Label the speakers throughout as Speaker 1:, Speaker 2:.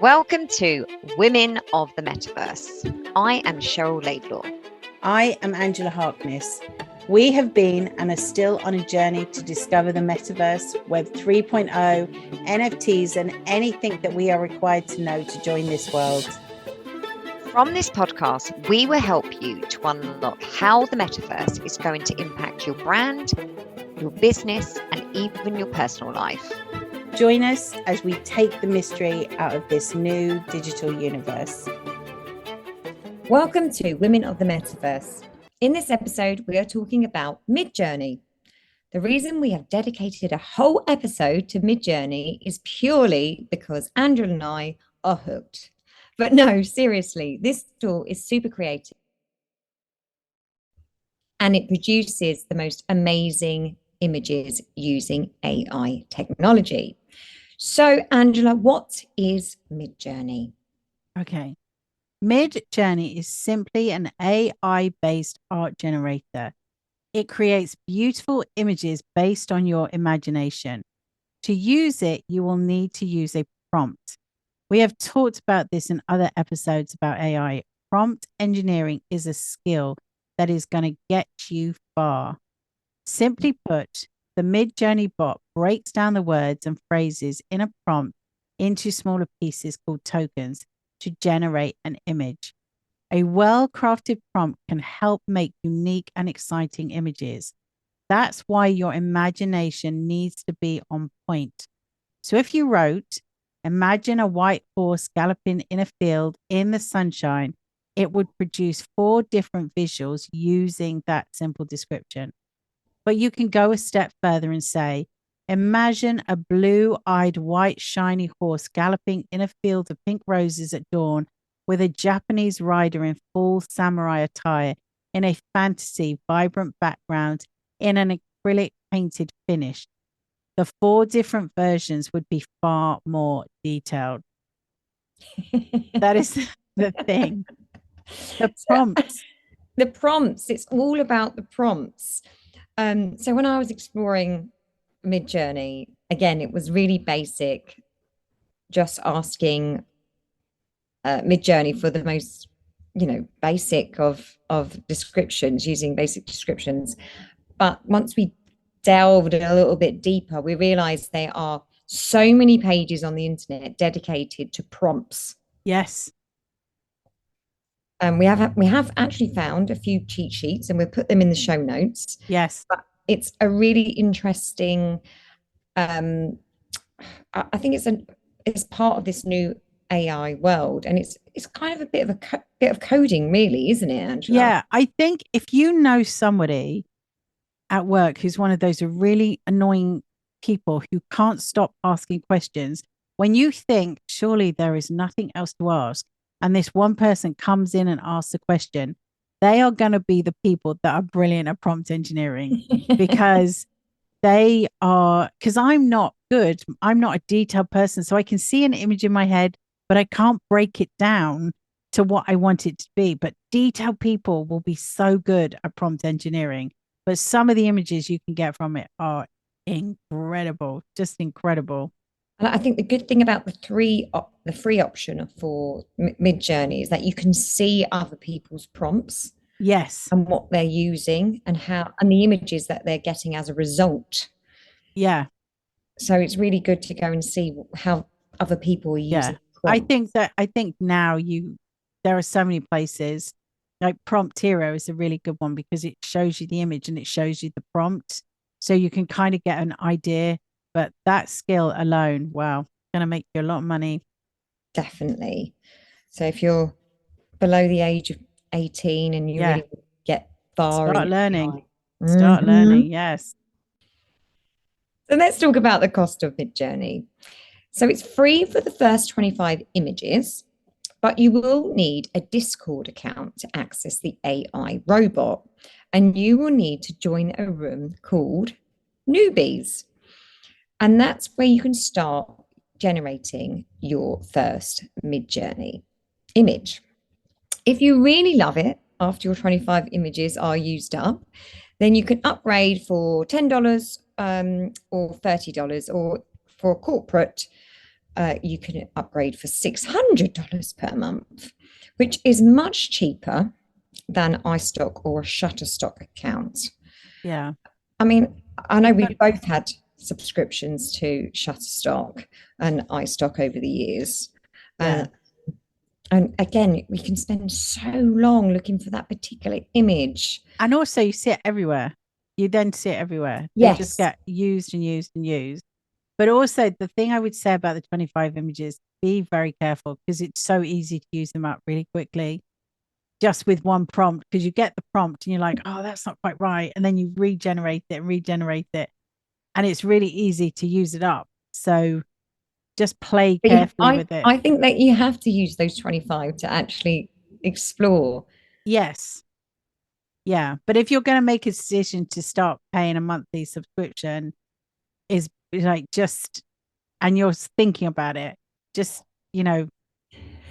Speaker 1: Welcome to Women of the Metaverse. I am Cheryl Laidlaw.
Speaker 2: I am Angela Harkness. We have been and are still on a journey to discover the Metaverse, Web 3.0, NFTs, and anything that we are required to know to join this world.
Speaker 1: From this podcast, we will help you to unlock how the Metaverse is going to impact your brand, your business, and even your personal life.
Speaker 2: Join us as we take the mystery out of this new digital universe.
Speaker 3: Welcome to Women of the Metaverse. In this episode, we are talking about Midjourney. The reason we have dedicated a whole episode to Midjourney is purely because Andrew and I are hooked. But no, seriously, this tool is super creative and it produces the most amazing images using AI technology. So, Angela, what is Midjourney?
Speaker 2: Okay. Midjourney is simply an AI-based art generator. It creates beautiful images based on your imagination. To use it, you will need to use a prompt. We have talked about this in other episodes about AI. Prompt engineering is a skill that is going to get you far. Simply put, the Midjourney bot breaks down the words and phrases in a prompt into smaller pieces called tokens to generate an image. A well-crafted prompt can help make unique and exciting images. That's why your imagination needs to be on point. So if you wrote, imagine a white horse galloping in a field in the sunshine, it would produce 4 different visuals using that simple description. But you can go a step further and say, imagine a blue-eyed, white, shiny horse galloping in a field of pink roses at dawn with a Japanese rider in full samurai attire in a fantasy, vibrant background in an acrylic painted finish. The 4 different versions would be far more detailed. That is the thing. The prompts.
Speaker 3: The prompts, it's all about the prompts. So when I was exploring Midjourney, again, it was really basic, just asking Midjourney for the most, basic of descriptions, using basic descriptions. But once we delved a little bit deeper, we realized there are so many pages on the internet dedicated to prompts.
Speaker 2: Yes.
Speaker 3: We have actually found a few cheat sheets and we'll put them in the show notes.
Speaker 2: Yes.
Speaker 3: But it's a really interesting, I think it's part of this new AI world, and it's kind of a bit of coding, really, isn't it, Angela?
Speaker 2: Yeah, I think if you know somebody at work who's one of those really annoying people who can't stop asking questions, when you think surely there is nothing else to ask, and this one person comes in and asks a question, they are going to be the people that are brilliant at prompt engineering because I'm not good. I'm not a detailed person. So I can see an image in my head, but I can't break it down to what I want it to be. But detailed people will be so good at prompt engineering. But some of the images you can get from it are incredible, just incredible.
Speaker 3: And I think the good thing about the free option for Midjourney is that you can see other people's prompts.
Speaker 2: Yes.
Speaker 3: And what they're using and the images that they're getting as a result.
Speaker 2: Yeah.
Speaker 3: So it's really good to go and see how other people are using.
Speaker 2: Yeah. I think now there are so many places, like Prompt Hero is a really good one because it shows you the image and it shows you the prompt. So you can kind of get an idea, but that skill alone, wow, going to make you a lot of money.
Speaker 3: Definitely. So if you're below the age of 18 and you really get far,
Speaker 2: start learning. Start learning, yes.
Speaker 3: So let's talk about the cost of Midjourney. So it's free for the first 25 images, but you will need a Discord account to access the AI robot, and you will need to join a room called Newbies. And that's where you can start generating your first Midjourney image. If you really love it after your 25 images are used up, then you can upgrade for $10 or $30, or for a corporate you can upgrade for $600 per month, which is much cheaper than iStock or a Shutterstock account.
Speaker 2: Yeah.
Speaker 3: I mean, I know we've both had subscriptions to Shutterstock and iStock over the years.
Speaker 2: Yeah.
Speaker 3: And again, we can spend so long looking for that particular image.
Speaker 2: And also you see it everywhere. You then see it everywhere. They just
Speaker 3: Yes.
Speaker 2: get used and used and used. But also the thing I would say about the 25 images, be very careful because it's so easy to use them up really quickly just with one prompt, because you get the prompt and you're like, oh, that's not quite right. And then you regenerate it. And it's really easy to use it up. So just play
Speaker 3: But
Speaker 2: carefully with it.
Speaker 3: I think that you have to use those 25 to actually explore.
Speaker 2: Yes. Yeah. But if you're going to make a decision to start paying a monthly subscription, is like just, and you're thinking about it, just,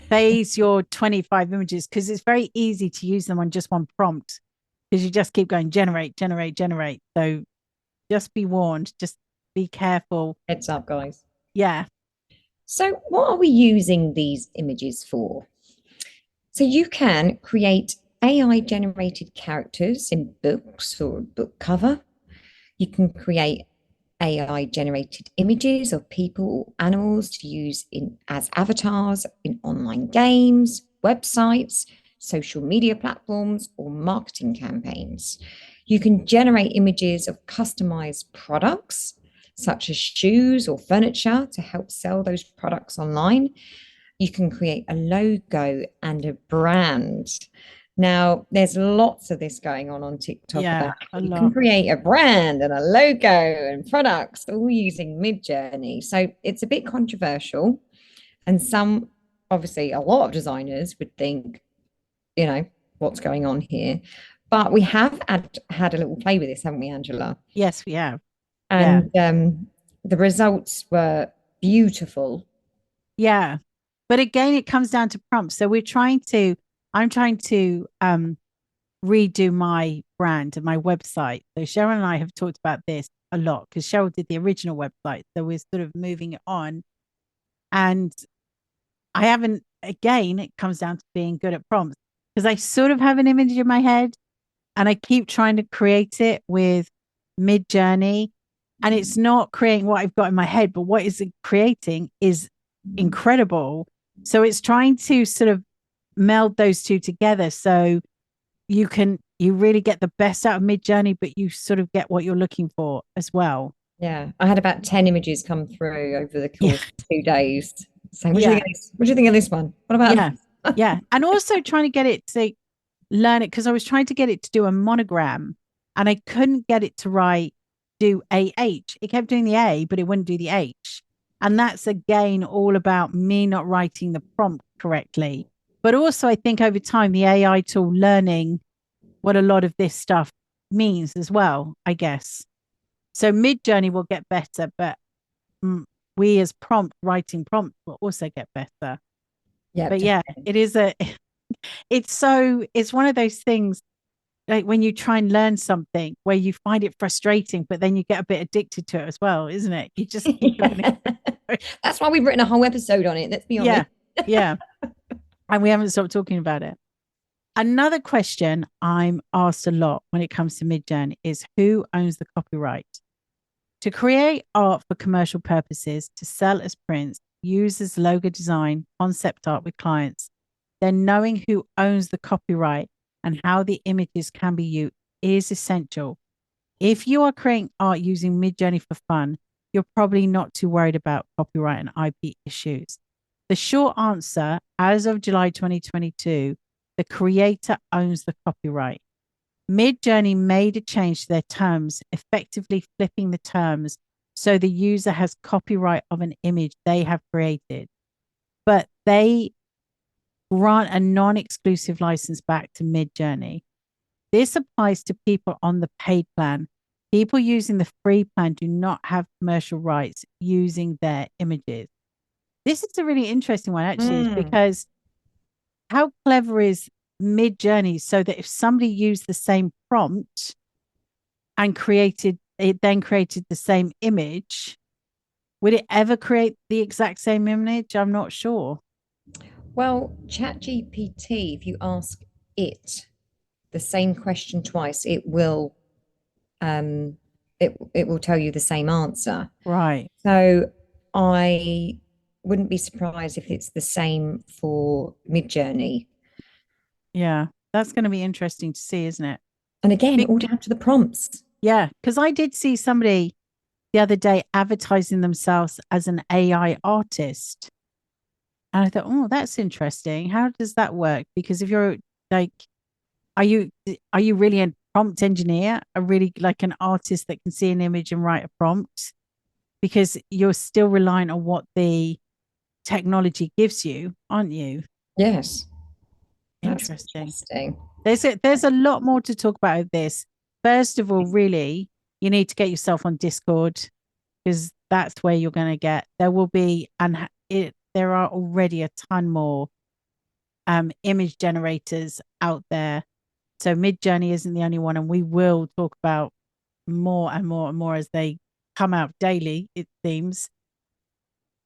Speaker 2: phase your 25 images, because it's very easy to use them on just one prompt because you just keep going generate. So just be warned, just be careful.
Speaker 3: Heads up, guys.
Speaker 2: Yeah.
Speaker 3: So what are we using these images for? So you can create AI generated characters in books or a book cover. You can create AI generated images of people or animals to use as avatars in online games, websites, social media platforms, or marketing campaigns. You can generate images of customized products, such as shoes or furniture, to help sell those products online. You can create a logo and a brand. Now, there's lots of this going on TikTok.
Speaker 2: Yeah,
Speaker 3: about you can create a brand and a logo and products all using Midjourney. So it's a bit controversial. And obviously, a lot of designers would think, what's going on here? But we have had a little play with this, haven't we, Angela?
Speaker 2: Yes, we have.
Speaker 3: And the results were beautiful.
Speaker 2: Yeah. But again, it comes down to prompts. So I'm trying to redo my brand and my website. So Cheryl and I have talked about this a lot because Cheryl did the original website. So we're sort of moving it on. And I haven't, again, it comes down to being good at prompts because I sort of have an image in my head and I keep trying to create it with Midjourney. And it's not creating what I've got in my head, but what is it creating is incredible. So it's trying to sort of meld those two together. So you really get the best out of Midjourney, but you sort of get what you're looking for as well.
Speaker 3: Yeah. I had about 10 images come through over the course of 2 days. Saying, what do you think of this one? What about
Speaker 2: yeah. And also trying to get it to learn it, because I was trying to get it to do a monogram and I couldn't get it to do AH. It kept doing the A, but it wouldn't do the H. And that's again all about me not writing the prompt correctly. But also I think over time the AI tool learning what a lot of this stuff means as well, I guess. So Midjourney will get better, but we as writing prompts will also get better.
Speaker 3: Yeah.
Speaker 2: But yeah, it's one of those things, like when you try and learn something where you find it frustrating, but then you get a bit addicted to it as well, isn't it? You just
Speaker 3: That's why we've written a whole episode on it. Let's be honest.
Speaker 2: Yeah. And we haven't stopped talking about it. Another question I'm asked a lot when it comes to Midjourney is who owns the copyright? To create art for commercial purposes, to sell as prints, use as logo design, concept art with clients, then knowing who owns the copyright and how the images can be used is essential. If you are creating art using Midjourney for fun, you're probably not too worried about copyright and IP issues. The short answer, as of July 2022, the creator owns the copyright. Midjourney made a change to their terms, effectively flipping the terms so the user has copyright of an image they have created, but they grant a non-exclusive license back to Midjourney. This applies to people on the paid plan. People using the free plan do not have commercial rights using their images. This is a really interesting one, actually, because how clever is Midjourney so that if somebody used the same prompt and created the same image, Would it ever create the exact same image? I'm not sure.
Speaker 3: Well, ChatGPT, if you ask it the same question twice, it will it will tell you the same answer.
Speaker 2: Right.
Speaker 3: So I wouldn't be surprised if it's the same for Midjourney.
Speaker 2: Yeah. That's going to be interesting to see, isn't it?
Speaker 3: And again,
Speaker 2: Big-
Speaker 3: all down to the prompts.
Speaker 2: Yeah. Because I did see somebody the other day advertising themselves as an AI artist. And I thought, oh, that's interesting. How does that work? Because if you're like, are you really a prompt engineer? A really like an artist that can see an image and write a prompt? Because you're still reliant on what the technology gives you, aren't you?
Speaker 3: Yes. That's
Speaker 2: Interesting.
Speaker 3: interesting.
Speaker 2: There's a lot more to talk about with this. First of all, really, you need to get yourself on Discord because that's where you're going to get. There will be, and there are already a ton more image generators out there. So Midjourney isn't the only one, and we will talk about more and more and more as they come out daily, it seems.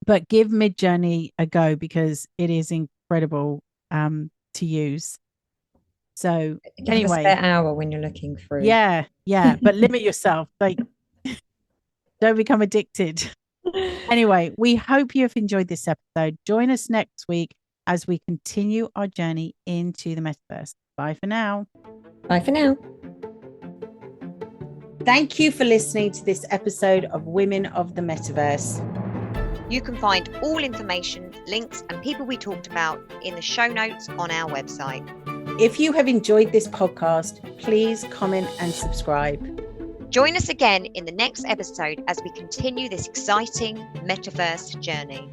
Speaker 2: But give Midjourney a go because it is incredible to use. So
Speaker 3: You have a
Speaker 2: anyway,
Speaker 3: spare hour when you're looking through.
Speaker 2: yeah, but limit yourself. Like, don't become addicted. Anyway, we hope you have enjoyed this episode. Join us next week as we continue our journey into the metaverse. Bye for now.
Speaker 3: Bye for now.
Speaker 2: Thank you for listening to this episode of Women of the Metaverse.
Speaker 1: You can find all information, links, and people we talked about in the show notes on our website.
Speaker 2: If you have enjoyed this podcast, please comment and subscribe.
Speaker 1: Join us again in the next episode as we continue this exciting metaverse journey.